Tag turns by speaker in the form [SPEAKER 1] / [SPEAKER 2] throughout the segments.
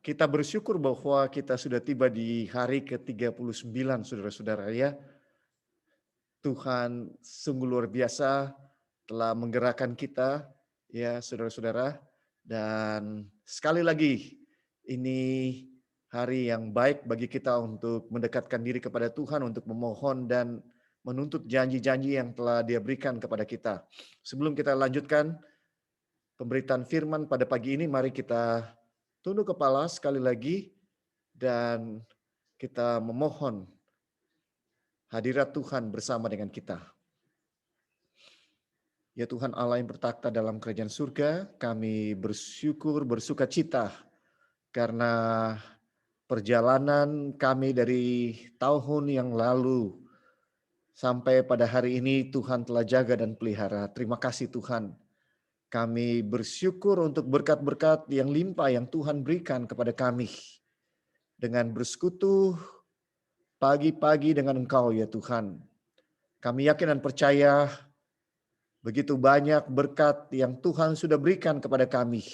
[SPEAKER 1] Kita bersyukur bahwa kita sudah tiba di hari ke-39, saudara-saudara ya. Tuhan sungguh luar biasa telah menggerakkan kita ya saudara-saudara. Dan sekali lagi ini hari yang baik bagi kita untuk mendekatkan diri kepada Tuhan, untuk memohon dan menuntut janji-janji yang telah Dia berikan kepada kita. Sebelum kita lanjutkan pemberitaan firman pada pagi ini, mari kita tunduk kepala sekali lagi dan kita memohon hadirat Tuhan bersama dengan kita. Ya Tuhan Allah yang bertakhta dalam kerajaan surga, kami bersyukur, bersuka cita karena perjalanan kami dari tahun yang lalu sampai pada hari ini Tuhan telah jaga dan pelihara. Terima kasih Tuhan. Kami bersyukur untuk berkat-berkat yang limpah yang Tuhan berikan kepada kami. Dengan bersekutu pagi-pagi dengan Engkau ya Tuhan. Kami yakin dan percaya begitu banyak berkat yang Tuhan sudah berikan kepada kami.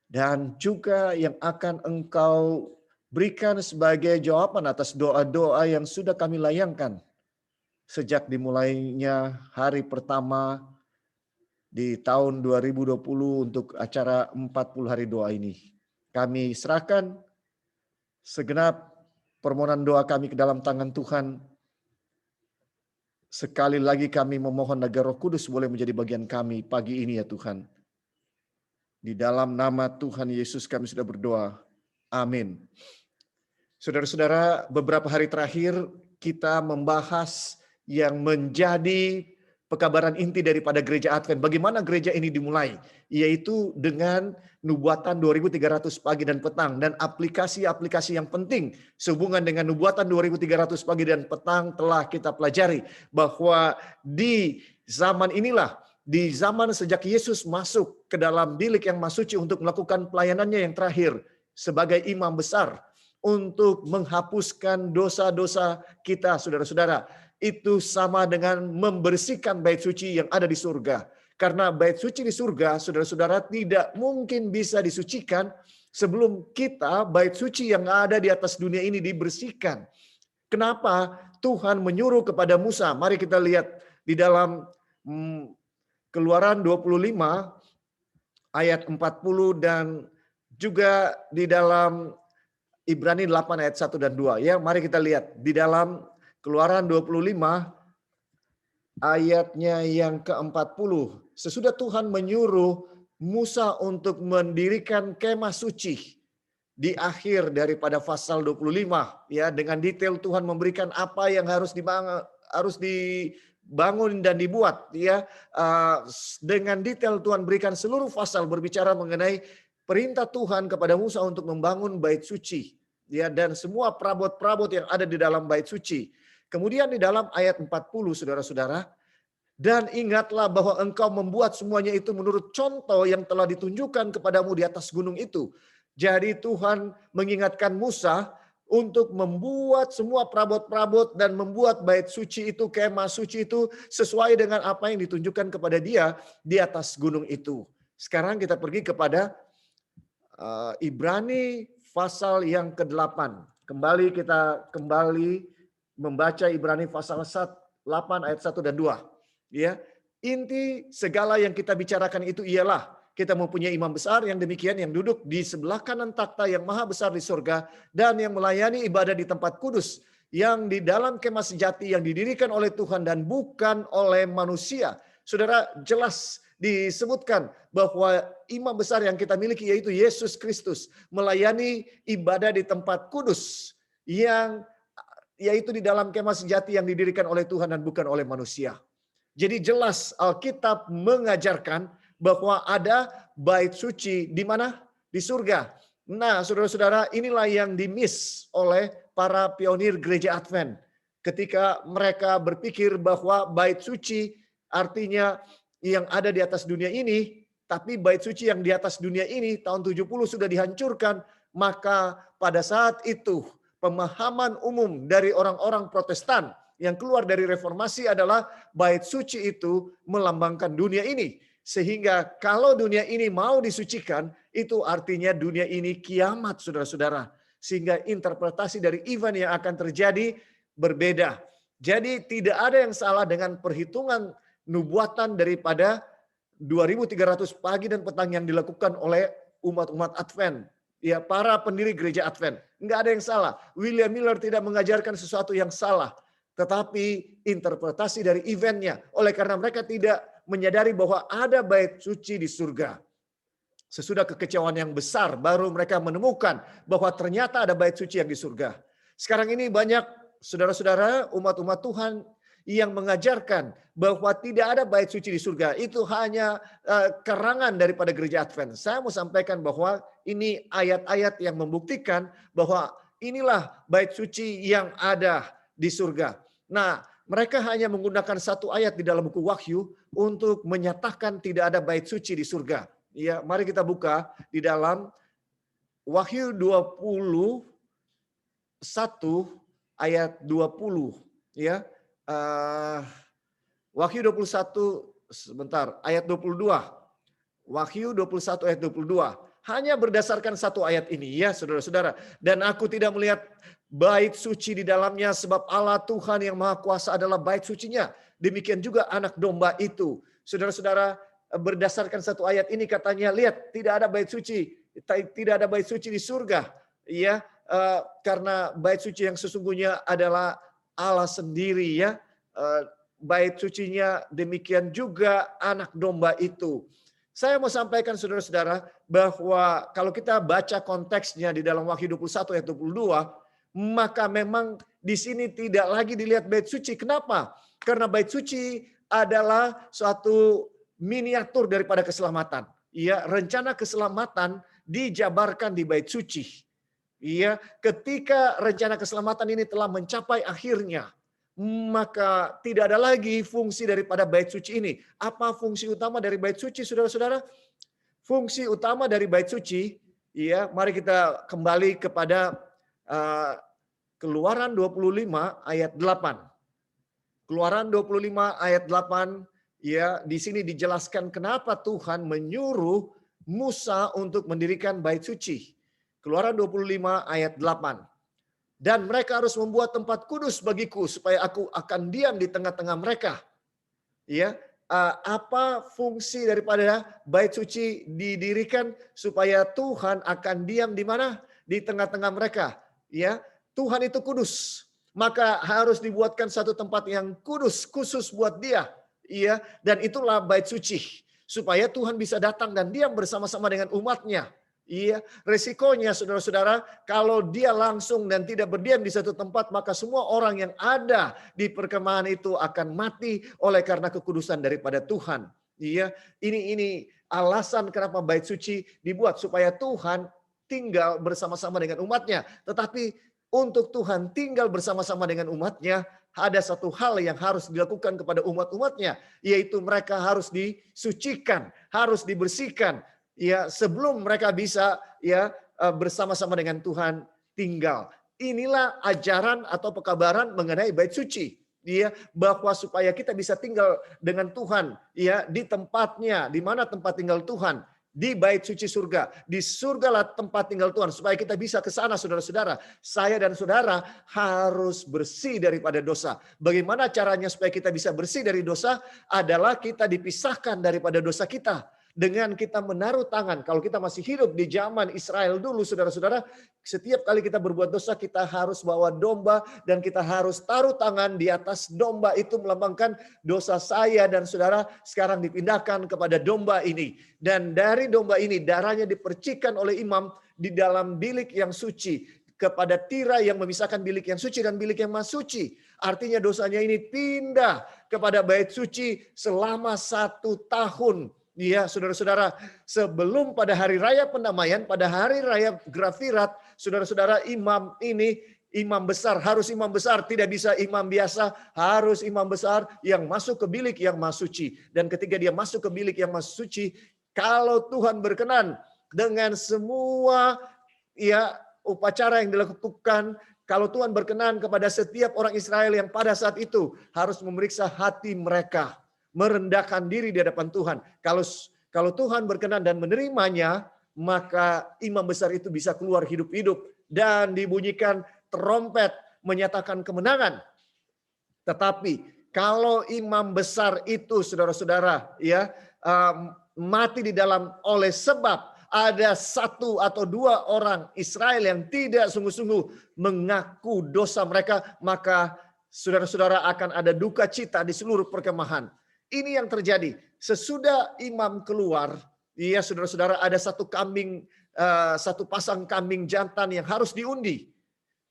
[SPEAKER 1] Dan juga yang akan Engkau berikan sebagai jawaban atas doa-doa yang sudah kami layangkan. Sejak dimulainya hari pertama di tahun 2020 untuk acara 40 hari doa ini. Kami serahkan segenap permohonan doa kami ke dalam tangan Tuhan. Sekali lagi kami memohon agar Roh Kudus boleh menjadi bagian kami pagi ini ya Tuhan. Di dalam nama Tuhan Yesus kami sudah berdoa. Amin. Saudara-saudara, beberapa hari terakhir kita membahas yang menjadi pekabaran inti daripada gereja Advent. Bagaimana gereja ini dimulai? Yaitu dengan nubuatan 2300 pagi dan petang. Dan aplikasi-aplikasi yang penting sehubungan dengan nubuatan 2300 pagi dan petang telah kita pelajari. Bahwa di zaman inilah, di zaman sejak Yesus masuk ke dalam bilik yang maha suci untuk melakukan pelayanannya yang terakhir sebagai imam besar untuk menghapuskan dosa-dosa kita, saudara-saudara. Itu sama dengan membersihkan bait suci yang ada di surga. Karena bait suci di surga, saudara-saudara, tidak mungkin bisa disucikan sebelum kita bait suci yang ada di atas dunia ini dibersihkan. Kenapa Tuhan menyuruh kepada Musa? Mari kita lihat di dalam Keluaran 25 ayat 40 dan juga di dalam Ibrani 8 ayat 1 dan 2. Ya, mari kita lihat di dalam Keluaran 25 ayatnya yang ke-40. Sesudah Tuhan menyuruh Musa untuk mendirikan kemah suci di akhir daripada pasal 25 ya, dengan detail Tuhan memberikan apa yang harus dibangun dan dibuat ya. Dengan detail Tuhan berikan seluruh pasal berbicara mengenai perintah Tuhan kepada Musa untuk membangun bait suci ya, dan semua perabot-perabot yang ada di dalam bait suci. Kemudian di dalam ayat 40 saudara-saudara, dan ingatlah bahwa engkau membuat semuanya itu menurut contoh yang telah ditunjukkan kepadamu di atas gunung itu. Jadi Tuhan mengingatkan Musa untuk membuat semua perabot-perabot dan membuat bait suci itu, kemah suci itu sesuai dengan apa yang ditunjukkan kepada dia di atas gunung itu. Sekarang kita pergi kepada Ibrani pasal yang ke-8. Kita kembali membaca Ibrani pasal 8 ayat 1 dan 2. Ya, inti segala yang kita bicarakan itu ialah kita mempunyai imam besar yang demikian, yang duduk di sebelah kanan takhta yang maha besar di surga dan yang melayani ibadah di tempat kudus, yang di dalam kemah sejati yang didirikan oleh Tuhan dan bukan oleh manusia. Saudara, jelas disebutkan bahwa imam besar yang kita miliki yaitu Yesus Kristus melayani ibadah di tempat kudus yang yaitu di dalam kemah sejati yang didirikan oleh Tuhan dan bukan oleh manusia. Jadi jelas Alkitab mengajarkan bahwa ada bait suci di mana? Di surga. Nah, saudara-saudara, inilah yang di-miss oleh para pionir gereja Advent. Ketika mereka berpikir bahwa bait suci artinya yang ada di atas dunia ini, tapi bait suci yang di atas dunia ini tahun 70 sudah dihancurkan, maka pada saat itu pemahaman umum dari orang-orang Protestan yang keluar dari reformasi adalah bait suci itu melambangkan dunia ini. Sehingga kalau dunia ini mau disucikan, itu artinya dunia ini kiamat, saudara-saudara. Sehingga interpretasi dari event yang akan terjadi berbeda. Jadi tidak ada yang salah dengan perhitungan nubuatan daripada 2300 pagi dan petang yang dilakukan oleh umat-umat Advent. Ya, para pendiri gereja Advent. Enggak ada yang salah. William Miller tidak mengajarkan sesuatu yang salah. Tetapi interpretasi dari eventnya. Oleh karena mereka tidak menyadari bahwa ada bait suci di surga. Sesudah kekecewaan yang besar, baru mereka menemukan bahwa ternyata ada bait suci yang di surga. Sekarang ini banyak saudara-saudara umat-umat Tuhan yang mengajarkan bahwa tidak ada bait suci di surga. Itu hanya karangan daripada gereja Advent. Saya mau sampaikan bahwa ini ayat-ayat yang membuktikan bahwa inilah bait suci yang ada di surga. Nah, mereka hanya menggunakan satu ayat di dalam buku Wahyu untuk menyatakan tidak ada bait suci di surga. Ya, mari kita buka di dalam Wahyu 21 ayat 20 ya. Wahyu 21 sebentar, ayat 22. Wahyu 21 ayat 22. Hanya berdasarkan satu ayat ini ya saudara-saudara. Dan aku tidak melihat bait suci di dalamnya sebab Allah Tuhan yang Maha Kuasa adalah bait sucinya. Demikian juga anak domba itu. Saudara-saudara, berdasarkan satu ayat ini katanya, lihat tidak ada bait suci. Tidak ada bait suci di surga. Ya, karena bait suci yang sesungguhnya adalah Allah sendiri ya. Bait sucinya demikian juga anak domba itu. Saya mau sampaikan saudara-saudara bahwa kalau kita baca konteksnya di dalam Wahyu 21 ayat 22, maka memang di sini tidak lagi dilihat bait suci. Kenapa? Karena bait suci adalah suatu miniatur daripada keselamatan. Ya, rencana keselamatan dijabarkan di bait suci. Iya, ketika rencana keselamatan ini telah mencapai akhirnya, maka tidak ada lagi fungsi daripada bait suci ini. Apa fungsi utama dari bait suci, saudara-saudara? Fungsi utama dari bait suci, ya, mari kita kembali kepada Keluaran 25 ayat 8. Keluaran 25 ayat 8, ya, di sini dijelaskan kenapa Tuhan menyuruh Musa untuk mendirikan bait suci. Keluaran 25 ayat 8. Dan mereka harus membuat tempat kudus bagiku supaya aku akan diam di tengah-tengah mereka. Ya, apa fungsi daripada bait suci didirikan? Supaya Tuhan akan diam di mana? Di tengah-tengah mereka. Ya, Tuhan itu kudus. Maka harus dibuatkan satu tempat yang kudus khusus buat Dia. Iya, dan itulah bait suci. Supaya Tuhan bisa datang dan diam bersama-sama dengan umatnya. Iya, resikonya saudara-saudara, kalau dia langsung dan tidak berdiam di satu tempat, maka semua orang yang ada di perkemahan itu akan mati oleh karena kekudusan daripada Tuhan. Iya, ini alasan kenapa bait suci dibuat supaya Tuhan tinggal bersama-sama dengan umatnya. Tetapi untuk Tuhan tinggal bersama-sama dengan umatnya, ada satu hal yang harus dilakukan kepada umat-umatnya, yaitu mereka harus disucikan, harus dibersihkan. Ya, sebelum mereka bisa ya bersama-sama dengan Tuhan tinggal. Inilah ajaran atau pekabaran mengenai bait suci. Ya, bahwa supaya kita bisa tinggal dengan Tuhan ya di tempatnya, di mana tempat tinggal Tuhan, di bait suci surga. Di surgalah tempat tinggal Tuhan, supaya kita bisa ke sana saudara-saudara. Saya dan saudara harus bersih daripada dosa. Bagaimana caranya supaya kita bisa bersih dari dosa? Adalah kita dipisahkan daripada dosa kita. Dengan kita menaruh tangan, kalau kita masih hidup di zaman Israel dulu, saudara-saudara, setiap kali kita berbuat dosa, kita harus bawa domba dan kita harus taruh tangan di atas domba itu melambangkan dosa saya dan saudara sekarang dipindahkan kepada domba ini. Dan dari domba ini darahnya dipercikan oleh imam di dalam bilik yang suci kepada tirai yang memisahkan bilik yang suci dan bilik yang maha suci. Artinya dosanya ini pindah kepada bait suci selama 1 tahun. Iya, saudara-saudara, sebelum pada hari raya pendamaian, pada hari raya Grafirat, saudara-saudara, imam ini imam besar, harus imam besar, tidak bisa imam biasa, harus imam besar yang masuk ke bilik yang maha suci. Dan ketika dia masuk ke bilik yang maha suci, kalau Tuhan berkenan dengan semua ya upacara yang dilakukan, kalau Tuhan berkenan kepada setiap orang Israel yang pada saat itu harus memeriksa hati mereka, merendahkan diri di hadapan Tuhan. Kalau Tuhan berkenan dan menerimanya, maka imam besar itu bisa keluar hidup-hidup dan dibunyikan trompet menyatakan kemenangan. Tetapi kalau imam besar itu saudara-saudara ya mati di dalam oleh sebab ada satu atau dua orang Israel yang tidak sungguh-sungguh mengaku dosa mereka, maka saudara-saudara akan ada duka cita di seluruh perkemahan. Ini yang terjadi. Sesudah imam keluar, ya saudara-saudara, ada satu pasang kambing jantan yang harus diundi.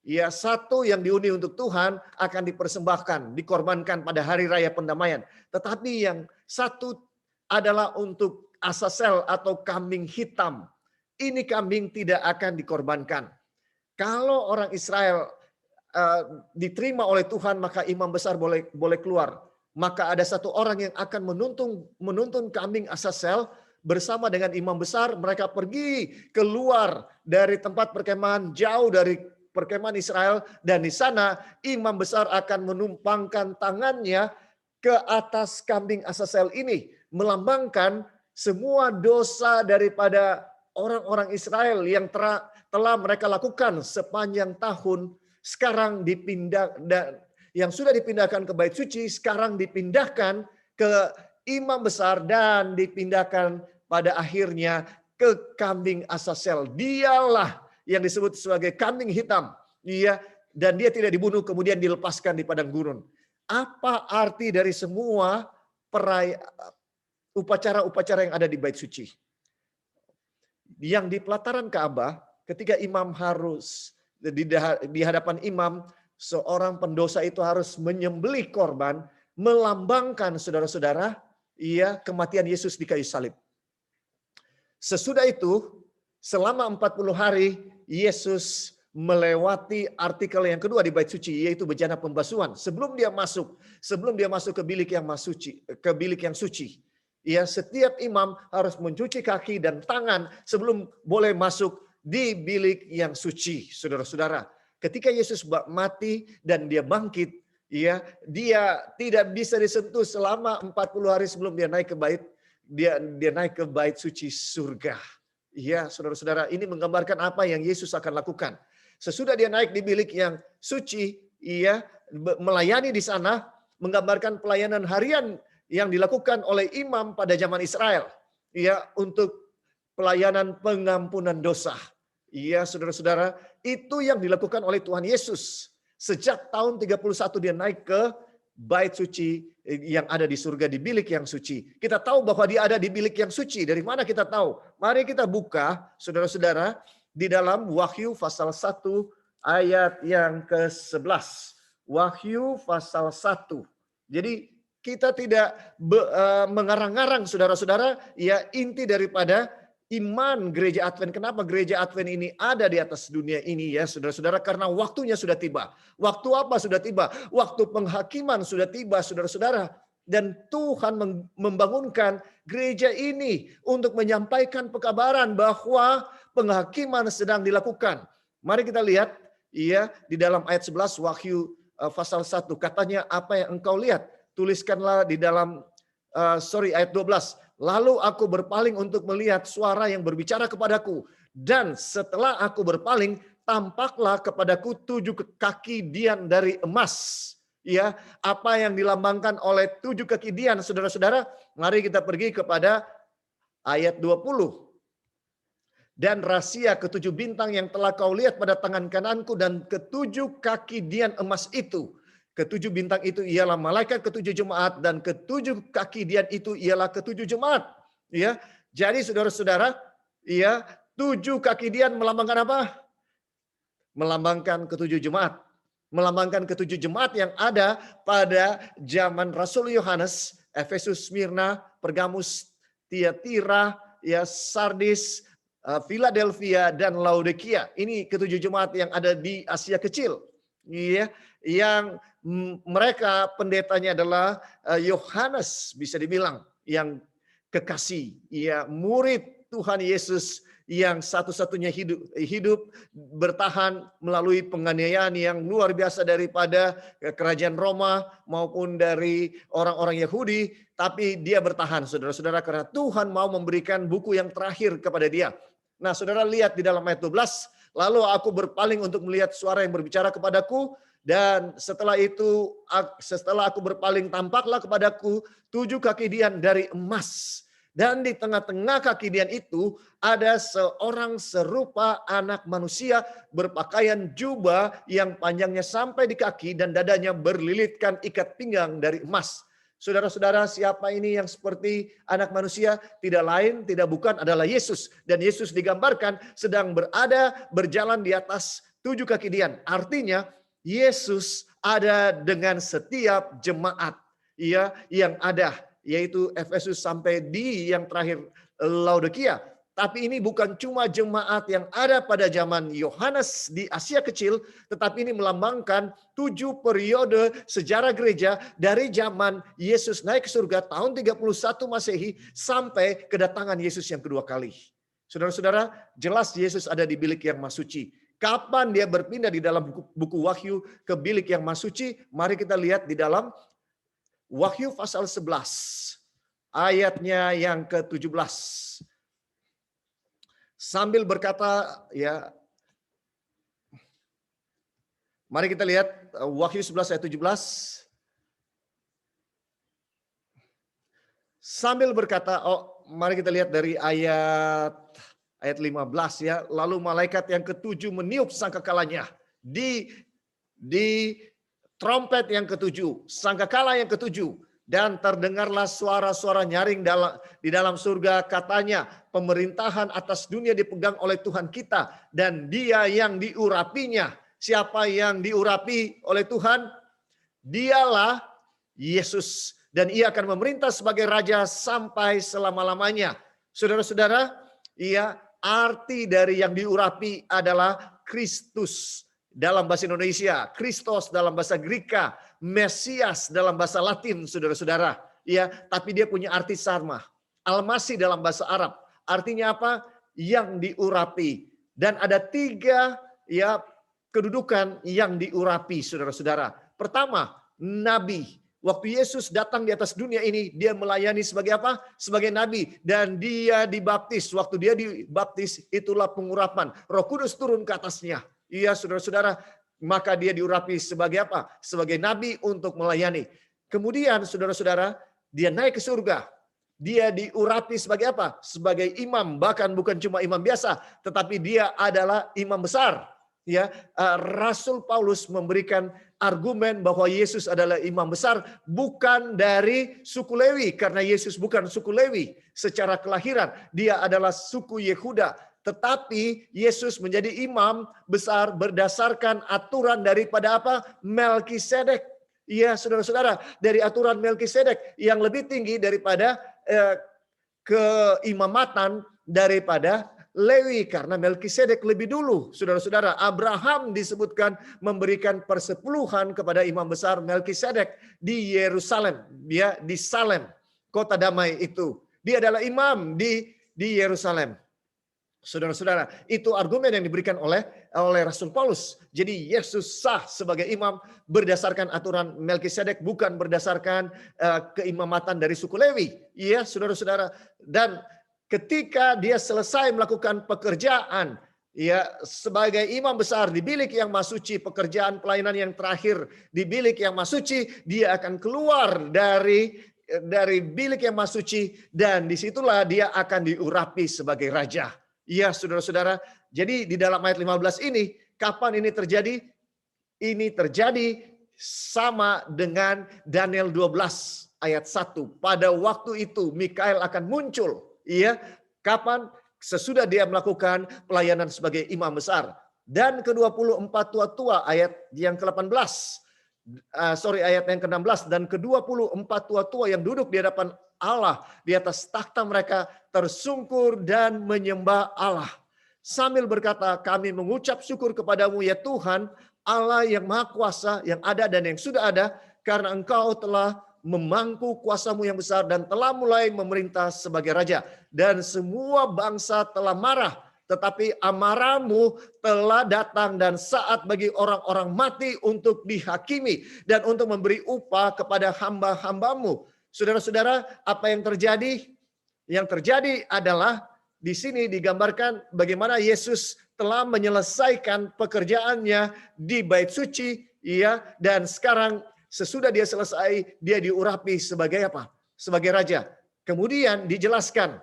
[SPEAKER 1] Ya, satu yang diundi untuk Tuhan akan dipersembahkan, dikorbankan pada hari raya pendamaian. Tetapi yang satu adalah untuk Asasel atau kambing hitam. Ini kambing tidak akan dikorbankan. Kalau orang Israel diterima oleh Tuhan, maka imam besar boleh keluar. Maka ada satu orang yang akan menuntun kambing Asasel bersama dengan imam besar. Mereka pergi keluar dari tempat perkemahan, jauh dari perkemahan Israel, dan di sana imam besar akan menumpangkan tangannya ke atas kambing Asasel ini, melambangkan semua dosa daripada orang-orang Israel yang telah mereka lakukan sepanjang tahun, sekarang yang sudah dipindahkan ke bait suci, sekarang dipindahkan ke imam besar dan dipindahkan pada akhirnya ke kambing Asasel. Dialah yang disebut sebagai kambing hitam. Dan dia tidak dibunuh kemudian dilepaskan di padang gurun. Apa arti dari semua upacara-upacara yang ada di bait suci? Yang di pelataran Ka'bah, ketika imam harus di hadapan imam, seorang pendosa itu harus menyembelih korban, melambangkan saudara-saudara, kematian Yesus di kayu salib. Sesudah itu, selama 40 hari, Yesus melewati artikel yang kedua di bait suci, yaitu bejana pembasuhan. Sebelum dia masuk ke bilik yang suci, setiap imam harus mencuci kaki dan tangan sebelum boleh masuk di bilik yang suci, saudara-saudara. Ketika Yesus mati dan dia bangkit, dia tidak bisa disentuh selama 40 hari sebelum dia naik ke bait suci surga. Saudara-saudara, ini menggambarkan apa yang Yesus akan lakukan. Sesudah dia naik di bilik yang suci, melayani di sana, menggambarkan pelayanan harian yang dilakukan oleh imam pada zaman Israel, untuk pelayanan pengampunan dosa. Saudara-saudara, itu yang dilakukan oleh Tuhan Yesus. Sejak tahun 31 dia naik ke bait suci yang ada di surga, di bilik yang suci. Kita tahu bahwa dia ada di bilik yang suci. Dari mana kita tahu? Mari kita buka, saudara-saudara, di dalam Wahyu pasal 1 ayat yang ke-11. Wahyu pasal 1. Jadi kita tidak mengarang-arang saudara-saudara, inti daripada iman gereja Advent. Kenapa gereja Advent ini ada di atas dunia ini saudara-saudara? Karena waktunya sudah tiba. Waktu apa sudah tiba? Waktu penghakiman sudah tiba, saudara-saudara. Dan Tuhan membangunkan gereja ini untuk menyampaikan pekabaran bahwa penghakiman sedang dilakukan. Mari kita lihat di dalam ayat 11 Wahyu pasal 1. Katanya, apa yang engkau lihat? Tuliskanlah di dalam ayat 12. Lalu aku berpaling untuk melihat suara yang berbicara kepadaku. Dan setelah aku berpaling, tampaklah kepadaku 7 kaki dian dari emas. Apa yang dilambangkan oleh 7 kaki dian, saudara-saudara? Mari kita pergi kepada ayat 20. Dan rahasia ke-7 bintang yang telah kau lihat pada tangan kananku dan ke-7 kaki dian emas itu. Ke-7 bintang itu ialah malaikat ke-7 jemaat dan ke-7 kaki dian itu ialah ke-7 jemaat. Jadi saudara-saudara, 7 kaki dian melambangkan apa? Melambangkan ke-7 jemaat. Melambangkan ke-7 jemaat yang ada pada zaman Rasul Yohanes, Efesus, Smyrna, Pergamus, Tiatira, Sardis, Philadelphia, dan Laodikia. Ini ke-7 jemaat yang ada di Asia Kecil. Yang mereka pendetanya adalah Yohanes, bisa dibilang, yang kekasih, murid Tuhan Yesus yang satu-satunya hidup bertahan melalui penganiayaan yang luar biasa daripada kerajaan Roma maupun dari orang-orang Yahudi, tapi dia bertahan, saudara-saudara, karena Tuhan mau memberikan buku yang terakhir kepada dia. Nah, saudara lihat di dalam ayat 12, lalu aku berpaling untuk melihat suara yang berbicara kepadaku, dan setelah aku berpaling, tampaklah kepadaku 7 kaki dian dari emas. Dan di tengah-tengah kaki dian itu ada seorang serupa anak manusia berpakaian jubah yang panjangnya sampai di kaki dan dadanya berlilitkan ikat pinggang dari emas. Saudara-saudara, siapa ini yang seperti anak manusia? Tidak lain, tidak bukan adalah Yesus. Dan Yesus digambarkan sedang berjalan di atas 7 kaki dian. Artinya Yesus ada dengan setiap jemaat yang ada, yaitu Efesus sampai di yang terakhir Laodikia. Tapi ini bukan cuma jemaat yang ada pada zaman Yohanes di Asia Kecil, tetapi ini melambangkan 7 periode sejarah gereja dari zaman Yesus naik ke surga tahun 31 Masehi sampai kedatangan Yesus yang kedua kali. Saudara-saudara, jelas Yesus ada di bilik yang Maha Suci. Kapan dia berpindah di dalam buku Wahyu ke bilik yang Maha Suci? Mari kita lihat di dalam Wahyu pasal 11 ayatnya yang ke-17. Sambil berkata, ya, mari kita lihat Wahyu 11 ayat 17. Sambil berkata, mari kita lihat dari ayat 15 ya. Lalu malaikat yang ke-7 meniup sangkakalanya di trompet yang ke-7, sangkakala yang ke-7. Dan terdengarlah suara-suara nyaring di dalam surga, katanya, pemerintahan atas dunia dipegang oleh Tuhan kita, dan Dia yang diurapinya. Siapa yang diurapi oleh Tuhan? Dialah Yesus, dan Ia akan memerintah sebagai Raja sampai selama-lamanya. Saudara-saudara, arti dari yang diurapi adalah Kristus dalam bahasa Indonesia, Kristos dalam bahasa Greka, Mesias dalam bahasa Latin, saudara-saudara. Ya, tapi dia punya arti sama. Al-Masih dalam bahasa Arab. Artinya apa? Yang diurapi. Dan ada 3 kedudukan yang diurapi, saudara-saudara. Pertama, nabi. Waktu Yesus datang di atas dunia ini, dia melayani sebagai apa? Sebagai nabi. Dan dia dibaptis. Waktu dia dibaptis, itulah pengurapan. Roh Kudus turun ke atasnya. Iya, saudara-saudara, maka dia diurapi sebagai apa? Sebagai nabi untuk melayani. Kemudian, saudara-saudara, dia naik ke surga. Dia diurapi sebagai apa? Sebagai imam, bahkan bukan cuma imam biasa, tetapi dia adalah imam besar. Ya, Rasul Paulus memberikan argumen bahwa Yesus adalah imam besar bukan dari suku Lewi, karena Yesus bukan suku Lewi secara kelahiran, dia adalah suku Yehuda, tetapi Yesus menjadi imam besar berdasarkan aturan daripada apa? Melkisedek. Iya, saudara-saudara, dari aturan Melkisedek yang lebih tinggi daripada keimamatan daripada Lewi, karena Melkisedek lebih dulu. Saudara-saudara, Abraham disebutkan memberikan persepuluhan kepada imam besar Melkisedek di Yerusalem, dia di Salem, kota damai itu. Dia adalah imam di Yerusalem. Saudara-saudara, itu argumen yang diberikan oleh Rasul Paulus. Jadi Yesus sah sebagai imam berdasarkan aturan Melkisedek, bukan berdasarkan keimamatan dari suku Lewi. Iya, saudara-saudara. Dan ketika dia selesai melakukan pekerjaan sebagai imam besar di bilik yang Maha Suci, pekerjaan pelayanan yang terakhir di bilik yang Maha Suci, dia akan keluar dari bilik yang Maha Suci, dan disitulah dia akan diurapi sebagai raja. Iya, saudara-saudara. Jadi di dalam ayat 15 ini, kapan ini terjadi? Ini terjadi sama dengan Daniel 12 ayat 1. Pada waktu itu Mikael akan muncul. Iya, kapan? Sesudah dia melakukan pelayanan sebagai imam besar. Dan ke-24 tua-tua ayat yang ke-18. Ayat yang ke-16. Dan ke-24 tua-tua yang duduk di hadapan Allah di atas takhta mereka tersungkur dan menyembah Allah. Sambil berkata, kami mengucap syukur kepadamu ya Tuhan, Allah yang Maha Kuasa, yang ada dan yang sudah ada, karena Engkau telah memangku kuasamu yang besar dan telah mulai memerintah sebagai raja. Dan semua bangsa telah marah, tetapi amarahmu telah datang dan saat bagi orang-orang mati untuk dihakimi dan untuk memberi upah kepada hamba-hambamu. Saudara-saudara, apa yang terjadi? Yang terjadi adalah di sini digambarkan bagaimana Yesus telah menyelesaikan pekerjaannya di bait suci, ya, dan sekarang sesudah dia selesai, dia diurapi sebagai apa? Sebagai raja. Kemudian dijelaskan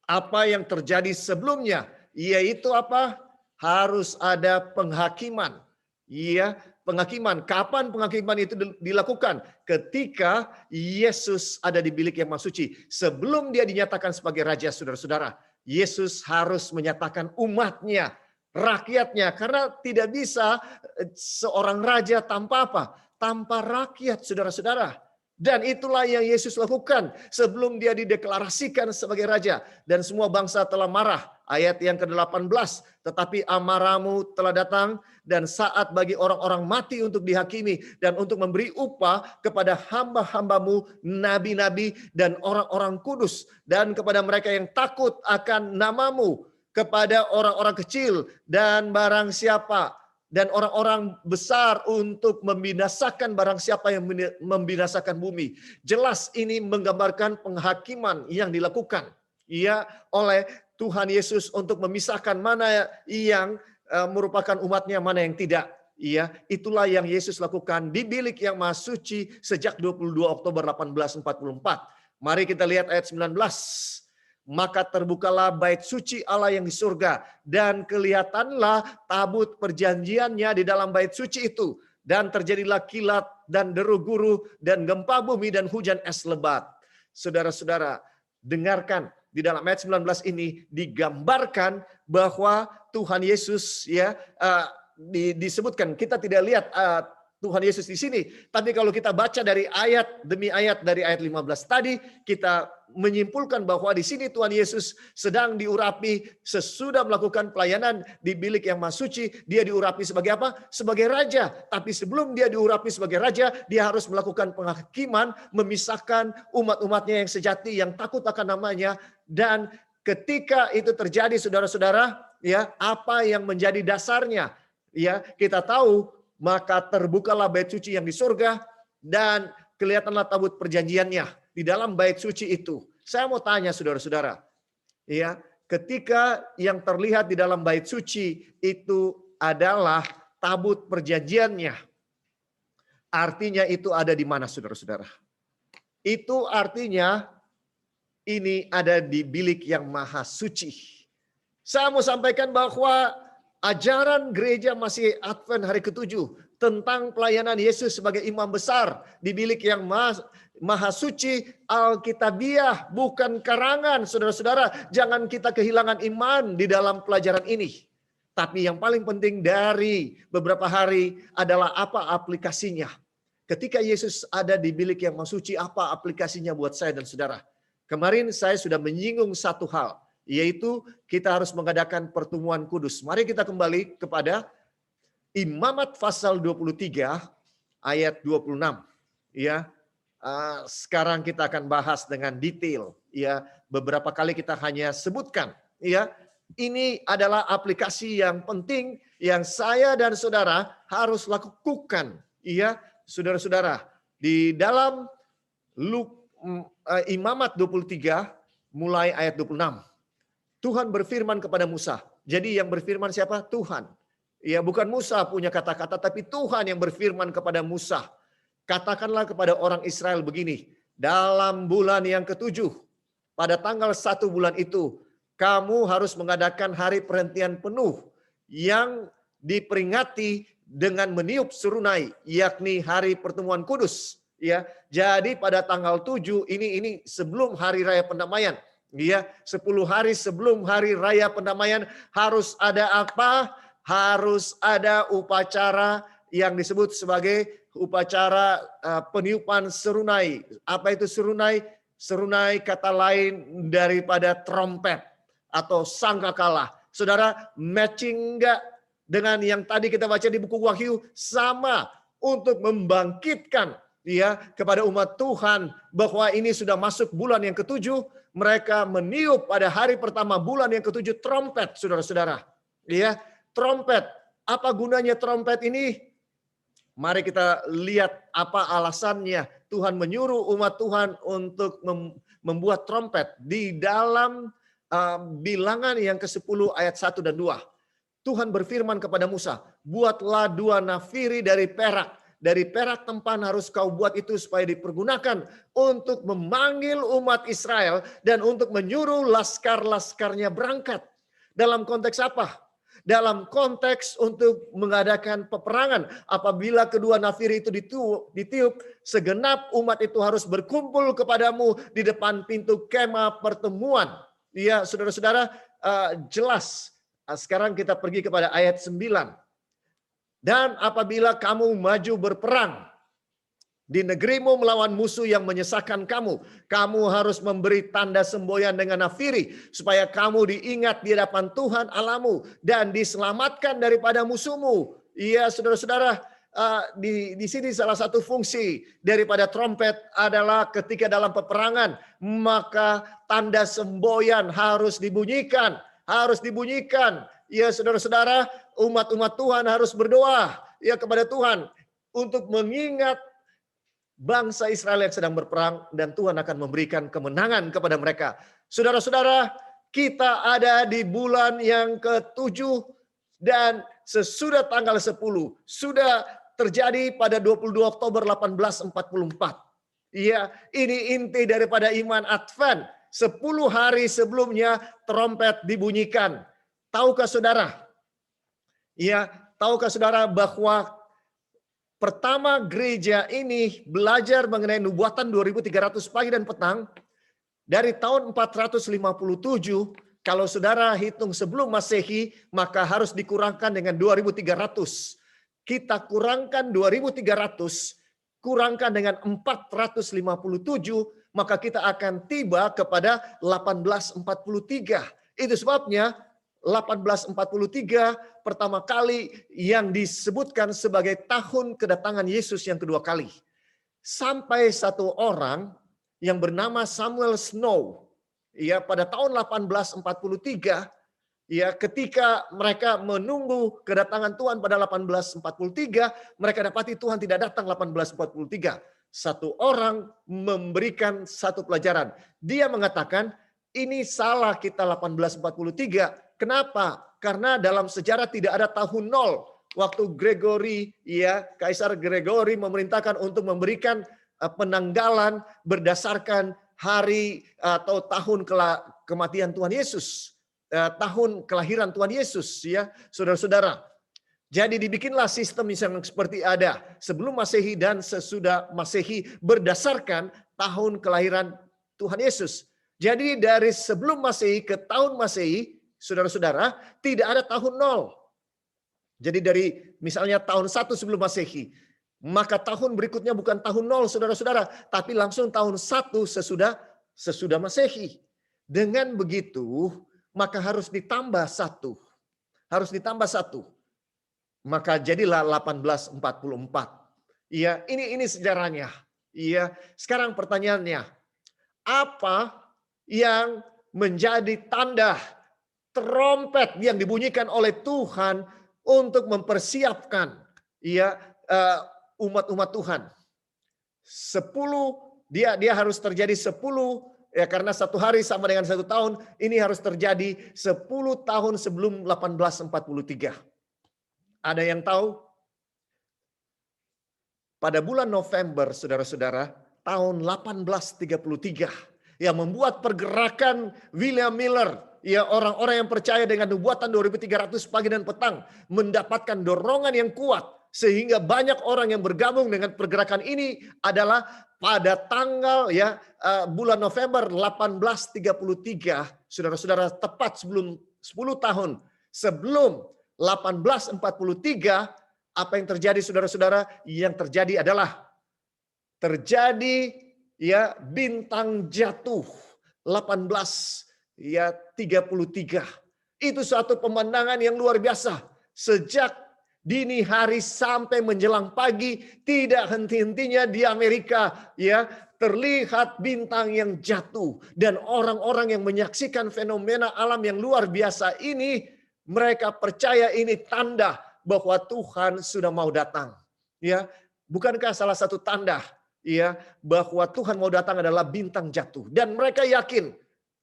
[SPEAKER 1] apa yang terjadi sebelumnya, yaitu apa? Harus ada penghakiman. Iya, penghakiman. Kapan penghakiman itu dilakukan? Ketika Yesus ada di bilik yang maha suci. Sebelum dia dinyatakan sebagai raja, saudara-saudara. Yesus harus menyatakan umatnya, rakyatnya. Karena tidak bisa seorang raja tanpa apa? Tanpa rakyat, saudara-saudara. Dan itulah yang Yesus lakukan sebelum dia dideklarasikan sebagai raja. Dan semua bangsa telah marah. Ayat yang ke-18. Tetapi amarahmu telah datang dan saat bagi orang-orang mati untuk dihakimi. Dan untuk memberi upah kepada hamba-hambamu, nabi-nabi dan orang-orang kudus. Dan kepada mereka yang takut akan namamu. Kepada orang-orang kecil dan barang siapa. Dan orang-orang besar untuk membinasakan barang siapa yang membinasakan bumi. Jelas ini menggambarkan penghakiman yang dilakukan oleh Tuhan Yesus untuk memisahkan mana yang merupakan umatnya, mana yang tidak. Itulah yang Yesus lakukan di bilik yang maha suci sejak 22 Oktober 1844. Mari kita lihat ayat 19. Maka terbukalah bait suci Allah yang di surga, dan kelihatanlah tabut perjanjiannya di dalam bait suci itu. Dan terjadilah kilat dan deru guru dan gempa bumi dan hujan es lebat. Saudara-saudara, dengarkan di dalam ayat 19 ini digambarkan bahwa Tuhan Yesus disebutkan. Kita tidak lihat Tuhan Yesus di sini, tapi kalau kita baca dari ayat demi ayat dari ayat 15 tadi, kita menyimpulkan bahwa di sini Tuhan Yesus sedang diurapi sesudah melakukan pelayanan di bilik yang maha suci. Dia diurapi sebagai apa? Sebagai raja. Tapi sebelum dia diurapi sebagai raja, dia harus melakukan penghakiman, memisahkan umat-umatnya yang sejati, yang takut akan namanya. Dan ketika itu terjadi, saudara-saudara, apa yang menjadi dasarnya? Kita tahu, maka terbukalah bait suci yang di surga dan kelihatanlah tabut perjanjiannya di dalam bait suci itu. Saya mau tanya saudara-saudara, ketika yang terlihat di dalam bait suci itu adalah tabut perjanjiannya, artinya itu ada di mana, saudara-saudara? Itu artinya ini ada di bilik yang maha suci. Saya mau sampaikan bahwa ajaran gereja masih Advent hari ke-7 tentang pelayanan Yesus sebagai imam besar di bilik yang maha suci, Alkitabiah, bukan karangan, saudara-saudara. Jangan kita kehilangan iman di dalam pelajaran ini. Tapi yang paling penting dari beberapa hari adalah apa aplikasinya. Ketika Yesus ada di bilik yang maha suci, apa aplikasinya buat saya dan saudara? Kemarin saya sudah menyinggung satu hal, yaitu kita harus mengadakan pertemuan kudus. Mari kita kembali kepada Imamat pasal 23 ayat 26. Sekarang kita akan bahas dengan detail. Beberapa kali kita hanya sebutkan. Ini adalah aplikasi yang penting yang saya dan saudara harus lakukan. Saudara-saudara, di dalam Imamat 23 mulai ayat 26. Tuhan berfirman kepada Musa. Jadi yang berfirman siapa? Tuhan. Bukan Musa punya kata-kata, tapi Tuhan yang berfirman kepada Musa. Katakanlah kepada orang Israel begini. Dalam bulan yang ke-7, pada tanggal 1 bulan itu, kamu harus mengadakan hari perhentian penuh yang diperingati dengan meniup serunai, yakni hari pertemuan kudus. Jadi pada tanggal 7 ini sebelum hari raya pendamaian. 10 hari sebelum hari raya pendamaian harus ada apa? Harus ada upacara yang disebut sebagai upacara peniupan serunai. Apa itu serunai? Serunai kata lain daripada trompet atau sangkakala. Saudara, matching enggak dengan yang tadi kita baca di buku Wahyu? Sama, untuk membangkitkan kepada umat Tuhan bahwa ini sudah masuk bulan yang ke-7. Mereka meniup pada hari pertama bulan yang ke-7 trompet, saudara-saudara. Trompet. Apa gunanya trompet ini? Mari kita lihat apa alasannya. Tuhan menyuruh umat Tuhan untuk membuat trompet. Di dalam Bilangan yang ke-10 ayat 1 dan 2. Tuhan berfirman kepada Musa, buatlah 2 nafiri dari perak. Dari perak tempan harus kau buat itu supaya dipergunakan untuk memanggil umat Israel dan untuk menyuruh laskar-laskarnya berangkat. Dalam konteks apa? Dalam konteks untuk mengadakan peperangan. Apabila kedua nafiri itu ditiup, segenap umat itu harus berkumpul kepadamu di depan pintu kemah pertemuan. Ya, saudara-saudara, jelas. Sekarang kita pergi kepada ayat 9. Dan apabila kamu maju berperang di negerimu melawan musuh yang menyesakkan kamu, kamu harus memberi tanda semboyan dengan nafiri, supaya kamu diingat di hadapan Tuhan Allahmu dan diselamatkan daripada musuhmu. Iya, saudara-saudara, di sini salah satu fungsi daripada trompet adalah ketika dalam peperangan, maka tanda semboyan harus dibunyikan. Ya, saudara-saudara, umat-umat Tuhan harus berdoa ya kepada Tuhan untuk mengingat bangsa Israel yang sedang berperang, dan Tuhan akan memberikan kemenangan kepada mereka. Saudara-saudara, kita ada di bulan yang ke-7 dan sesudah tanggal 10 sudah terjadi pada 22 Oktober 1844. Iya, ini inti daripada iman Advent. 10 hari sebelumnya trompet dibunyikan. Tahukah saudara? Ya, tahukah saudara bahwa pertama gereja ini belajar mengenai nubuatan 2300 pagi dan petang dari tahun 457. Kalau saudara hitung sebelum Masehi, maka harus dikurangkan dengan 2300. Kita kurangkan 2300, kurangkan dengan 457, maka kita akan tiba kepada 1843. Itu sebabnya 1843 pertama kali yang disebutkan sebagai tahun kedatangan Yesus yang kedua kali. Sampai satu orang yang bernama Samuel Snow, ya, pada tahun 1843, ya, ketika mereka menunggu kedatangan Tuhan pada 1843, mereka dapati Tuhan tidak datang 1843. Satu orang memberikan satu pelajaran. Dia mengatakan, ini salah kita 1843. Kenapa? Karena dalam sejarah tidak ada tahun 0. Waktu Gregory, ya, Kaisar Gregory memerintahkan untuk memberikan penanggalan berdasarkan hari atau tahun kematian Tuhan Yesus, tahun kelahiran Tuhan Yesus, ya, saudara-saudara. Jadi dibikinlah sistem yang seperti ada sebelum Masehi dan sesudah Masehi berdasarkan tahun kelahiran Tuhan Yesus. Jadi dari sebelum Masehi ke tahun Masehi, saudara-saudara, tidak ada tahun 0. Jadi dari misalnya tahun 1 sebelum Masehi, maka tahun berikutnya bukan tahun 0, saudara-saudara, tapi langsung tahun 1 sesudah Masehi. Dengan begitu, maka harus ditambah 1. Harus ditambah 1. Maka jadilah 1844. Iya, ini sejarahnya. Iya, sekarang pertanyaannya, apa yang menjadi tanda trompet yang dibunyikan oleh Tuhan untuk mempersiapkan, ya, umat-umat Tuhan? 10, dia harus terjadi 10, ya, karena satu hari sama dengan 1 tahun. Ini harus terjadi 10 tahun sebelum 1843. Ada yang tahu? Pada bulan November, saudara-saudara, tahun 1833, yang membuat pergerakan William Miller, ya, orang-orang yang percaya dengan nubuatan 2300 pagi dan petang, mendapatkan dorongan yang kuat, sehingga banyak orang yang bergabung dengan pergerakan ini adalah pada tanggal, ya, bulan November 1833, saudara-saudara, tepat sebelum 10 tahun sebelum 1843, apa yang terjadi, saudara-saudara? Yang terjadi adalah terjadi, ya, bintang jatuh 1833. Itu suatu pemandangan yang luar biasa. Sejak dini hari sampai menjelang pagi, tidak henti-hentinya di Amerika, ya, terlihat bintang yang jatuh, dan orang-orang yang menyaksikan fenomena alam yang luar biasa ini, mereka percaya ini tanda bahwa Tuhan sudah mau datang. Ya, bukankah salah satu tanda, ya, bahwa Tuhan mau datang adalah bintang jatuh, dan mereka yakin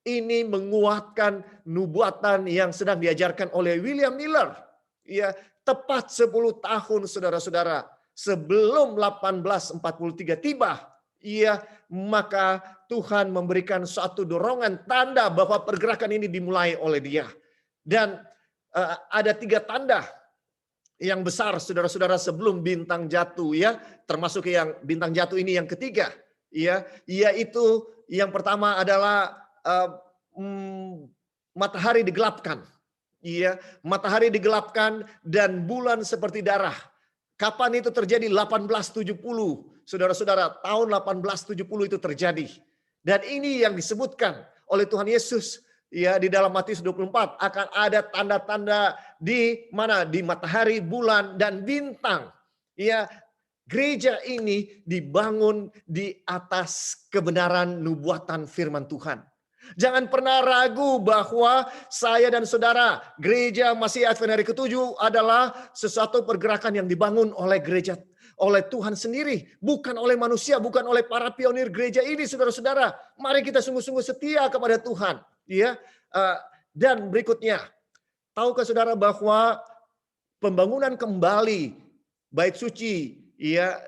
[SPEAKER 1] Ini menguatkan nubuatan yang sedang diajarkan oleh William Miller. Ya, tepat 10 tahun saudara-saudara sebelum 1843 tiba, maka Tuhan memberikan suatu dorongan tanda bahwa pergerakan ini dimulai oleh Dia. Dan ada 3 tanda yang besar saudara-saudara sebelum bintang jatuh, termasuk yang bintang jatuh ini yang ketiga, yaitu yang pertama adalah matahari digelapkan. Matahari digelapkan dan bulan seperti darah. Kapan itu terjadi? 1870. Saudara-saudara, tahun 1870 itu terjadi. Dan ini yang disebutkan oleh Tuhan Yesus di dalam Matius 24, akan ada tanda-tanda di mana? Di matahari, bulan dan bintang. Gereja ini dibangun di atas kebenaran nubuatan firman Tuhan. Jangan pernah ragu bahwa saya dan saudara, gereja Masih Advent hari ke-7 adalah sesuatu pergerakan yang dibangun oleh gereja, oleh Tuhan sendiri, bukan oleh manusia, bukan oleh para pionir gereja ini, saudara-saudara. Mari kita sungguh-sungguh setia kepada Tuhan. Dan berikutnya, tahukah saudara bahwa pembangunan kembali bait suci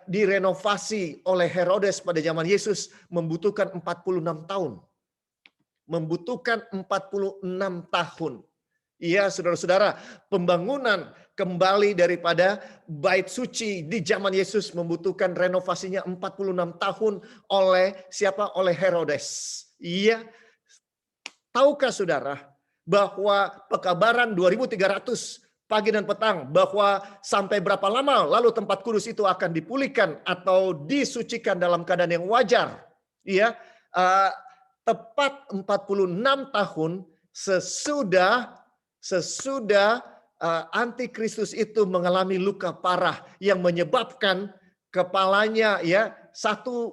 [SPEAKER 1] direnovasi oleh Herodes pada zaman Yesus membutuhkan 46 tahun. Membutuhkan 46 tahun. Saudara-saudara, pembangunan kembali daripada bait suci di zaman Yesus membutuhkan renovasinya 46 tahun oleh siapa? Oleh Herodes. Tahukah saudara bahwa pekabaran 2300 pagi dan petang bahwa sampai berapa lama lalu tempat kudus itu akan dipulihkan atau disucikan dalam keadaan yang wajar? Tepat 46 tahun sesudah antikristus itu mengalami luka parah yang menyebabkan kepalanya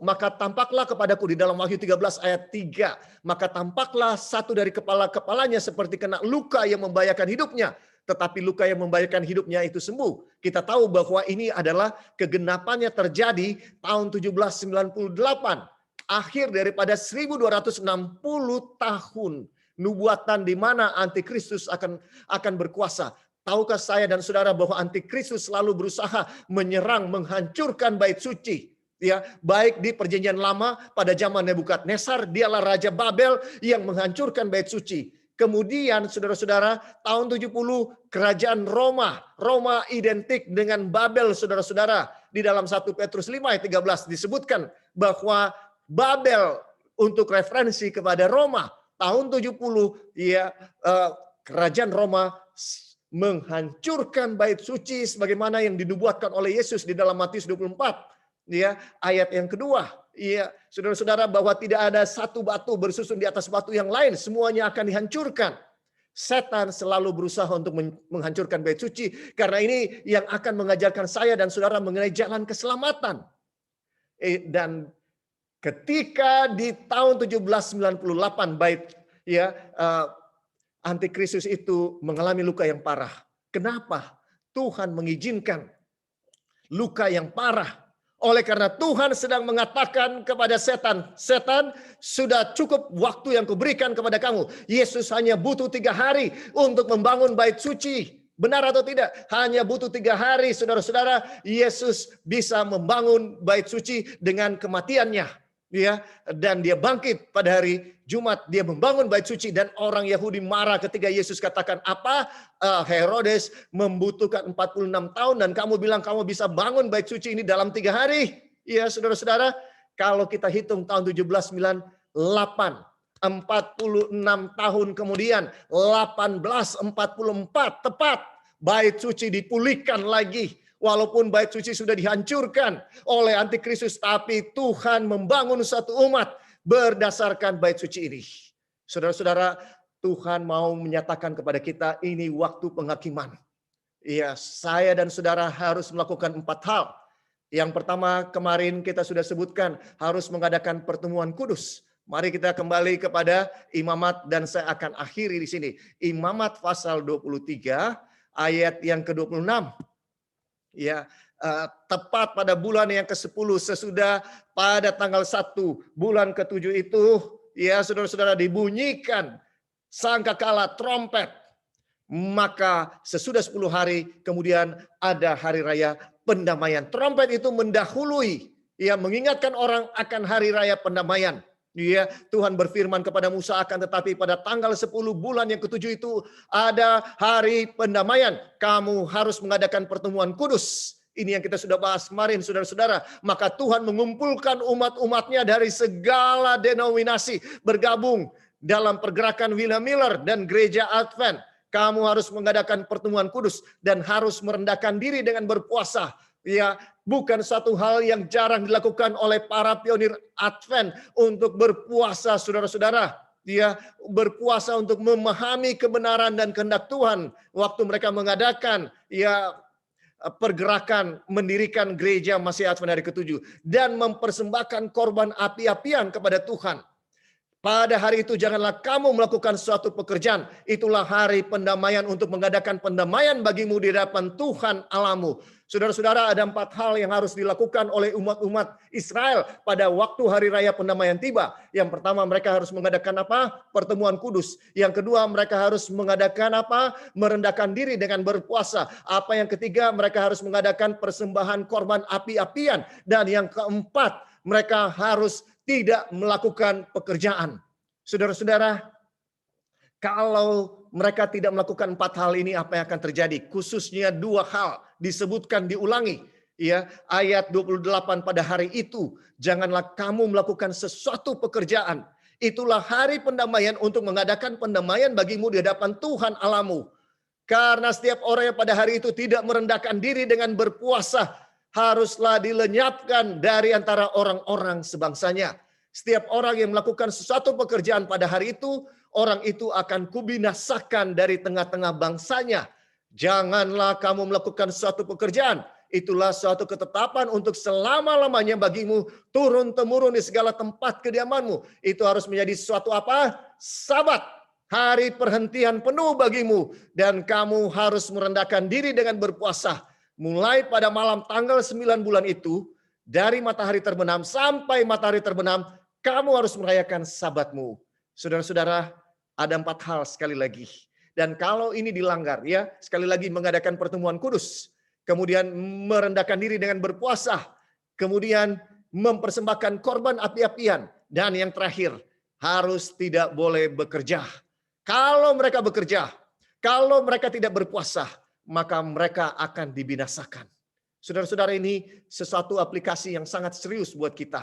[SPEAKER 1] maka tampaklah kepadaku di dalam Wahyu 13 ayat 3, maka tampaklah satu dari kepalanya seperti kena luka yang membahayakan hidupnya, tetapi luka yang membahayakan hidupnya itu sembuh. Kita tahu bahwa ini adalah kegenapannya terjadi tahun 1798. Akhir daripada 1260 tahun nubuatan di mana antikristus akan berkuasa. Tahukah saya dan saudara bahwa antikristus selalu berusaha menyerang, menghancurkan bait suci. Baik di perjanjian lama pada zaman Nebukadnezar, dialah Raja Babel yang menghancurkan bait suci. Kemudian saudara-saudara, tahun 70 kerajaan Roma identik dengan Babel, saudara-saudara. Di dalam 1 Petrus 5 ayat 13 disebutkan bahwa Babel untuk referensi kepada Roma tahun 70 kerajaan Roma menghancurkan bait suci sebagaimana yang dinubuatkan oleh Yesus di dalam Matius 24 ayat yang kedua. Saudara-saudara, bahwa tidak ada satu batu bersusun di atas batu yang lain, semuanya akan dihancurkan. Setan selalu berusaha untuk menghancurkan bait suci, karena ini yang akan mengajarkan saya dan saudara mengenai jalan keselamatan. Dan ketika di tahun 1798 antikristus itu mengalami luka yang parah. Kenapa? Tuhan mengizinkan luka yang parah. Oleh karena Tuhan sedang mengatakan kepada setan, setan, sudah cukup waktu yang kuberikan kepada kamu. Yesus hanya butuh 3 hari untuk membangun bait suci. Benar atau tidak? Hanya butuh 3 hari, saudara-saudara, Yesus bisa membangun bait suci dengan kematiannya. Dan dia bangkit pada hari Jumat, dia membangun bait suci, dan orang Yahudi marah ketika Yesus katakan, apa? Herodes membutuhkan 46 tahun dan kamu bilang kamu bisa bangun bait suci ini dalam 3 hari. Saudara-saudara, kalau kita hitung tahun 1798, 46 tahun kemudian, 1844 tepat, bait suci dipulihkan lagi. Walaupun bait suci sudah dihancurkan oleh antikristus, tapi Tuhan membangun satu umat berdasarkan bait suci ini. Saudara-saudara, Tuhan mau menyatakan kepada kita ini waktu penghakiman. Saya dan saudara harus melakukan 4 hal. Yang pertama kemarin kita sudah sebutkan, harus mengadakan pertemuan kudus. Mari kita kembali kepada Imamat dan saya akan akhiri di sini. Imamat pasal 23 ayat yang ke-26. Tepat pada bulan yang ke-10 sesudah pada tanggal 1 bulan ke-7 itu, ya saudara-saudara, dibunyikan sangkakala trompet, maka sesudah 10 hari kemudian ada hari raya pendamaian. Trompet itu mendahului, ya, mengingatkan orang akan hari raya pendamaian. Ya, Tuhan berfirman kepada Musa, akan tetapi pada tanggal 10 bulan yang ketujuh itu ada hari pendamaian. Kamu harus mengadakan pertemuan kudus. Ini yang kita sudah bahas kemarin, saudara-saudara. Maka Tuhan mengumpulkan umat-umatnya dari segala denominasi bergabung dalam pergerakan William Miller dan gereja Advent. Kamu harus mengadakan pertemuan kudus dan harus merendahkan diri dengan berpuasa. Ya, bukan satu hal yang jarang dilakukan oleh para pionir Advent untuk berpuasa, saudara-saudara. Ya, berpuasa untuk memahami kebenaran dan kehendak Tuhan waktu mereka mengadakan pergerakan mendirikan gereja Masih Advent hari ke-7 dan mempersembahkan korban api-apian kepada Tuhan. Pada hari itu janganlah kamu melakukan suatu pekerjaan. Itulah hari pendamaian untuk mengadakan pendamaian bagimu di hadapan Tuhan Allahmu. Saudara-saudara, ada 4 hal yang harus dilakukan oleh umat-umat Israel pada waktu hari raya pendamaian tiba. Yang pertama, mereka harus mengadakan apa? Pertemuan kudus. Yang kedua, mereka harus mengadakan apa? Merendahkan diri dengan berpuasa. Apa yang ketiga, mereka harus mengadakan persembahan korban api-apian. Dan yang keempat, mereka harus tidak melakukan pekerjaan. Saudara-saudara, kalau mereka tidak melakukan 4 hal ini, apa yang akan terjadi? Khususnya 2 hal disebutkan, diulangi. Ya, ayat 28, pada hari itu janganlah kamu melakukan sesuatu pekerjaan. Itulah hari pendamaian untuk mengadakan pendamaian bagimu di hadapan Tuhan Allahmu. Karena setiap orang yang pada hari itu tidak merendahkan diri dengan berpuasa, haruslah dilenyapkan dari antara orang-orang sebangsanya. Setiap orang yang melakukan sesuatu pekerjaan pada hari itu, orang itu akan kubinasakan dari tengah-tengah bangsanya. Janganlah kamu melakukan suatu pekerjaan. Itulah suatu ketetapan untuk selama-lamanya bagimu, turun-temurun di segala tempat kediamanmu. Itu harus menjadi suatu apa? Sabat. Hari perhentian penuh bagimu. Dan kamu harus merendahkan diri dengan berpuasa. Mulai pada malam tanggal 9 bulan itu, dari matahari terbenam sampai matahari terbenam, kamu harus merayakan sabatmu. Saudara-saudara, ada 4 hal sekali lagi. Dan kalau ini dilanggar, ya, sekali lagi mengadakan pertemuan kudus, kemudian merendahkan diri dengan berpuasa, kemudian mempersembahkan korban api-apian, dan yang terakhir, harus tidak boleh bekerja. Kalau mereka bekerja, kalau mereka tidak berpuasa, maka mereka akan dibinasakan. Saudara-saudara, ini sesuatu aplikasi yang sangat serius buat kita.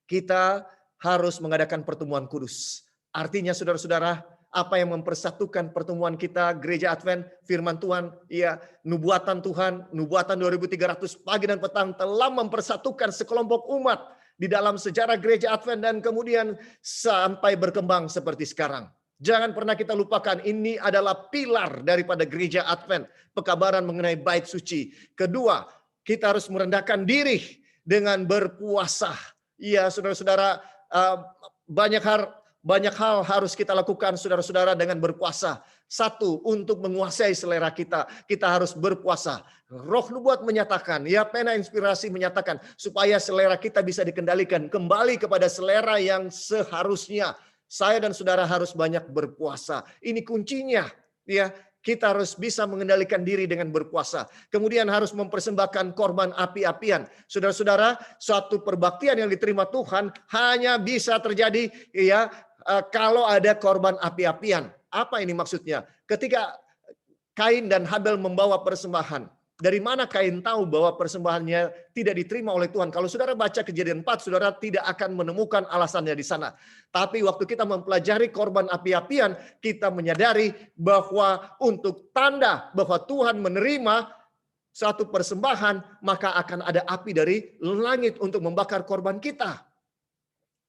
[SPEAKER 1] Kita harus mengadakan pertemuan kudus. Artinya saudara-saudara, apa yang mempersatukan pertemuan kita, gereja Advent, firman Tuhan, ya, nubuatan Tuhan, nubuatan 2300 pagi dan petang telah mempersatukan sekelompok umat di dalam sejarah gereja Advent dan kemudian sampai berkembang seperti sekarang. Jangan pernah kita lupakan, ini adalah pilar daripada gereja Advent, pekabaran mengenai bait suci. Kedua, kita harus merendahkan diri dengan berpuasa. Iya, saudara-saudara, banyak hal harus kita lakukan, saudara-saudara, dengan berpuasa. 1, untuk menguasai selera kita, kita harus berpuasa. Roh Nubuat menyatakan, ya, pena inspirasi menyatakan, supaya selera kita bisa dikendalikan kembali kepada selera yang seharusnya. Saya dan saudara harus banyak berpuasa. Ini kuncinya, ya. Kita harus bisa mengendalikan diri dengan berpuasa. Kemudian harus mempersembahkan korban api-apian. Saudara-saudara, suatu perbaktian yang diterima Tuhan hanya bisa terjadi, ya, kalau ada korban api-apian. Apa ini maksudnya? Ketika Kain dan Habel membawa persembahan, dari mana Kain tahu bahwa persembahannya tidak diterima oleh Tuhan? Kalau saudara baca Kejadian 4, saudara tidak akan menemukan alasannya di sana. Tapi waktu kita mempelajari korban api-apian, kita menyadari bahwa untuk tanda bahwa Tuhan menerima satu persembahan, maka akan ada api dari langit untuk membakar korban kita.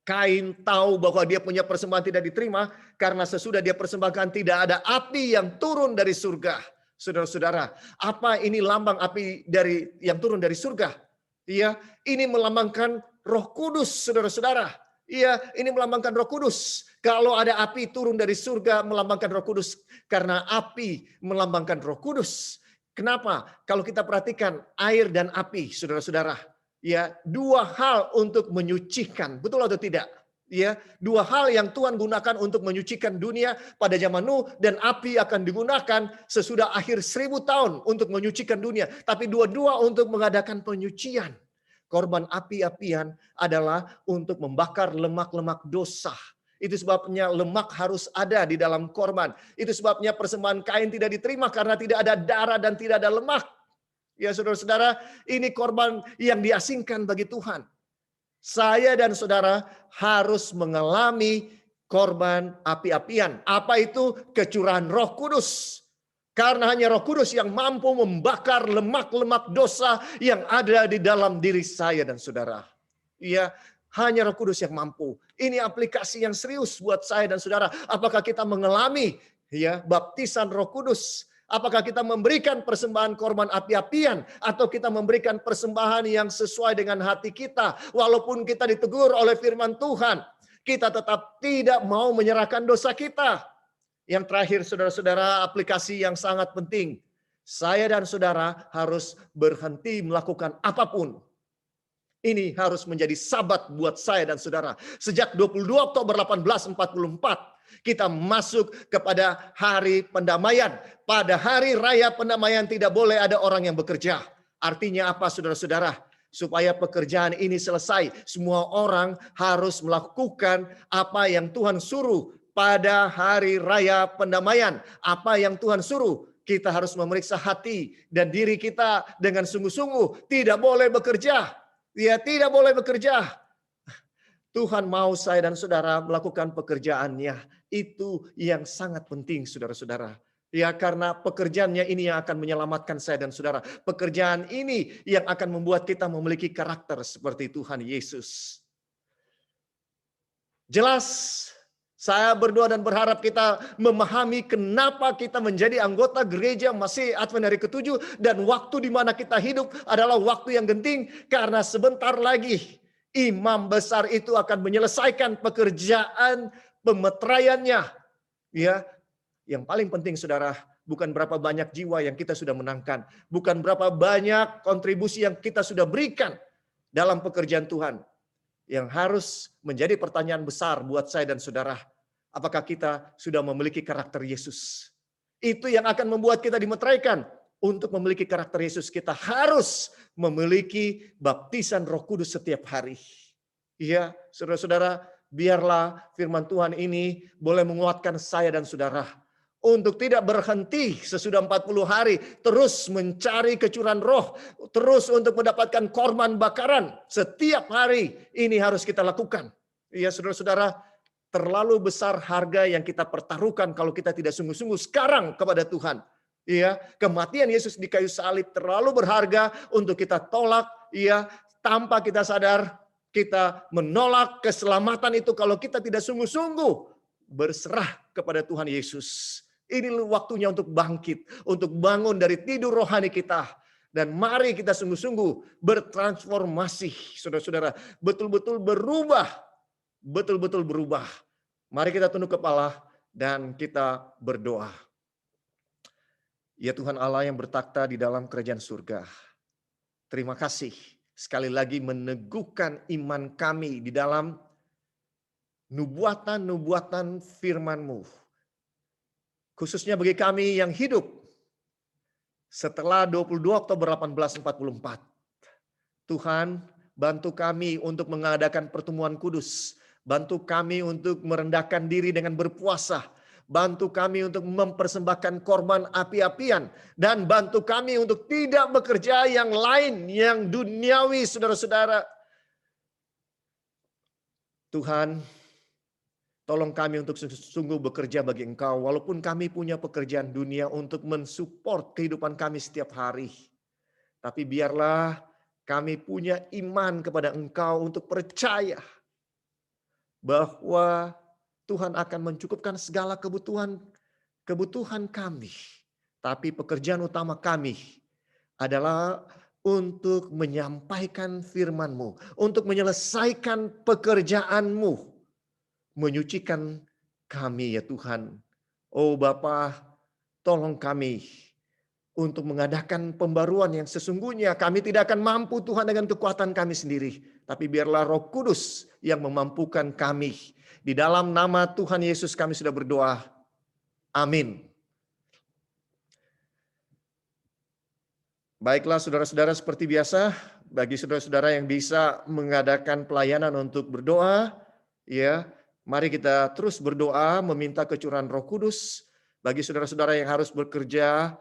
[SPEAKER 1] Kain tahu bahwa dia punya persembahan tidak diterima karena sesudah dia persembahkan tidak ada api yang turun dari surga. Saudara-saudara, apa ini lambang api yang turun dari surga? Iya, ini melambangkan Roh Kudus, saudara-saudara. Iya, ini melambangkan Roh Kudus. Kalau ada api turun dari surga melambangkan Roh Kudus, karena api melambangkan Roh Kudus. Kenapa? Kalau kita perhatikan air dan api, saudara-saudara, ya, 2 hal untuk menyucikan, betul atau tidak? Ya, dua hal yang Tuhan gunakan untuk menyucikan dunia pada zaman Nuh, dan api akan digunakan sesudah akhir 1000 tahun untuk menyucikan dunia. Tapi dua-dua untuk mengadakan penyucian. Korban api-apian adalah untuk membakar lemak-lemak dosa. Itu sebabnya lemak harus ada di dalam korban. Itu sebabnya persembahan Kain tidak diterima karena tidak ada darah dan tidak ada lemak. Ya saudara-saudara, ini korban yang diasingkan bagi Tuhan. Saya dan saudara harus mengalami korban api-apian. Apa itu? Kecurahan Roh Kudus. Karena hanya Roh Kudus yang mampu membakar lemak-lemak dosa yang ada di dalam diri saya dan saudara. Ya, hanya Roh Kudus yang mampu. Ini aplikasi yang serius buat saya dan saudara. Apakah kita mengalami baptisan Roh Kudus? Apakah kita memberikan persembahan korban api-apian atau kita memberikan persembahan yang sesuai dengan hati kita? Walaupun kita ditegur oleh firman Tuhan, kita tetap tidak mau menyerahkan dosa kita. Yang terakhir, saudara-saudara, aplikasi yang sangat penting. Saya dan saudara harus berhenti melakukan apapun. Ini harus menjadi sabat buat saya dan saudara. Sejak 22 Oktober 1844, kita masuk kepada hari pendamaian. Pada hari raya pendamaian tidak boleh ada orang yang bekerja. Artinya apa, saudara-saudara? Supaya pekerjaan ini selesai, semua orang harus melakukan apa yang Tuhan suruh pada hari raya pendamaian. Apa yang Tuhan suruh? Kita harus memeriksa hati dan diri kita dengan sungguh-sungguh. Tidak boleh bekerja. Ya, tidak boleh bekerja. Tuhan mau saya dan saudara melakukan pekerjaannya. Itu yang sangat penting, saudara-saudara. Ya, karena pekerjaannya ini yang akan menyelamatkan saya dan saudara. Pekerjaan ini yang akan membuat kita memiliki karakter seperti Tuhan Yesus. Jelas, saya berdoa dan berharap kita memahami kenapa kita menjadi anggota gereja masih Advent hari ke-7, dan waktu di mana kita hidup adalah waktu yang genting, karena sebentar lagi imam besar itu akan menyelesaikan pekerjaan pemeteraiannya. Ya, yang paling penting saudara, bukan berapa banyak jiwa yang kita sudah menangkan, bukan berapa banyak kontribusi yang kita sudah berikan dalam pekerjaan Tuhan. Yang harus menjadi pertanyaan besar buat saya dan saudara, apakah kita sudah memiliki karakter Yesus? Itu yang akan membuat kita dimeteraikan. Untuk memiliki karakter Yesus, kita harus memiliki baptisan Roh Kudus setiap hari. Iya, saudara-saudara, biarlah firman Tuhan ini boleh menguatkan saya dan saudara untuk tidak berhenti sesudah 40 hari, terus mencari kecuran roh, terus untuk mendapatkan korban bakaran setiap hari. Ini harus kita lakukan. Iya, saudara-saudara, terlalu besar harga yang kita pertaruhkan kalau kita tidak sungguh-sungguh sekarang kepada Tuhan. Iya, kematian Yesus di kayu salib terlalu berharga untuk kita tolak. Iya, tanpa kita sadar kita menolak keselamatan itu kalau kita tidak sungguh-sungguh berserah kepada Tuhan Yesus. Ini waktunya untuk bangkit, untuk bangun dari tidur rohani kita. Dan mari kita sungguh-sungguh bertransformasi, saudara-saudara. Betul-betul berubah. Betul-betul berubah. Mari kita tunduk kepala dan kita berdoa. Ya Tuhan Allah yang bertakhta di dalam kerajaan surga. Terima kasih sekali lagi meneguhkan iman kami di dalam nubuatan-nubuatan firman-Mu. Khususnya bagi kami yang hidup setelah 22 Oktober 1844. Tuhan, bantu kami untuk mengadakan pertemuan kudus. Bantu kami untuk merendahkan diri dengan berpuasa. Bantu kami untuk mempersembahkan korban api-apian. Dan bantu kami untuk tidak bekerja yang lain, yang duniawi, saudara-saudara. Tuhan, tolong kami untuk sungguh bekerja bagi Engkau. Walaupun kami punya pekerjaan dunia untuk mensupport kehidupan kami setiap hari. Tapi biarlah kami punya iman kepada Engkau untuk percaya bahwa Tuhan akan mencukupkan segala kebutuhan kami. Tapi pekerjaan utama kami adalah untuk menyampaikan firman-Mu, untuk menyelesaikan pekerjaan-Mu. Menyucikan kami ya Tuhan. Oh Bapa, tolong kami untuk mengadakan pembaruan yang sesungguhnya kami tidak akan mampu Tuhan dengan kekuatan kami sendiri. Tapi biarlah Roh Kudus yang memampukan kami. Di dalam nama Tuhan Yesus kami sudah berdoa. Amin. Baiklah saudara-saudara, seperti biasa, bagi saudara-saudara yang bisa mengadakan pelayanan untuk berdoa, ya, mari kita terus berdoa meminta kecurahan Roh Kudus. Bagi saudara-saudara yang harus bekerja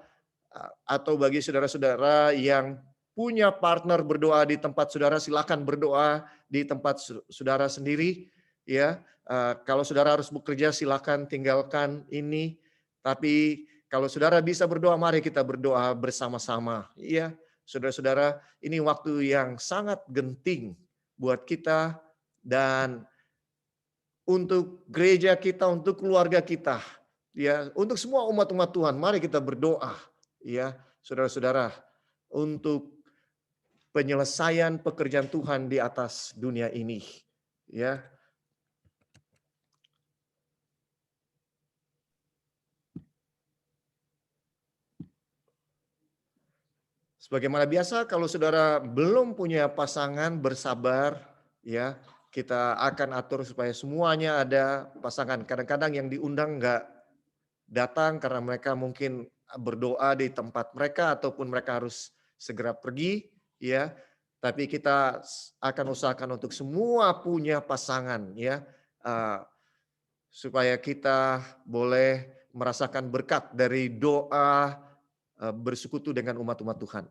[SPEAKER 1] atau bagi saudara-saudara yang punya partner berdoa di tempat saudara, silakan berdoa di tempat saudara sendiri, ya. Kalau saudara harus bekerja, silakan tinggalkan ini. Tapi kalau saudara bisa berdoa, mari kita berdoa bersama-sama. Iya, saudara-saudara, ini waktu yang sangat genting buat kita dan untuk gereja kita, untuk keluarga kita, ya, untuk semua umat-umat Tuhan. Mari kita berdoa, ya, saudara-saudara, untuk penyelesaian pekerjaan Tuhan di atas dunia ini, ya. Sebagaimana biasa, kalau saudara belum punya pasangan, bersabar, ya. Kita akan atur supaya semuanya ada pasangan. Kadang-kadang yang diundang nggak datang karena mereka mungkin berdoa di tempat mereka ataupun mereka harus segera pergi, ya. Tapi kita akan usahakan untuk semua punya pasangan, ya, supaya kita boleh merasakan berkat dari doa bersekutu dengan umat-umat Tuhan.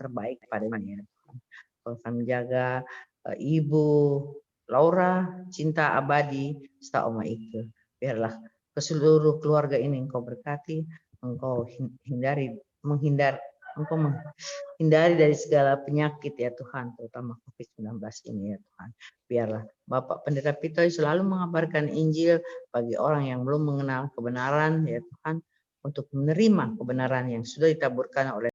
[SPEAKER 2] terbaik padanya ya Tuhan. Kau akan menjaga Ibu Laura, Cinta Abadi, serta Oma Ike. Biarlah ke seluruh keluarga ini Engkau berkati, Engkau menghindari dari segala penyakit ya Tuhan, terutama COVID-19 ini ya Tuhan. Biarlah Bapak Pendeta Pitoy selalu mengabarkan Injil bagi orang yang belum mengenal kebenaran ya Tuhan, untuk menerima kebenaran yang sudah ditaburkan oleh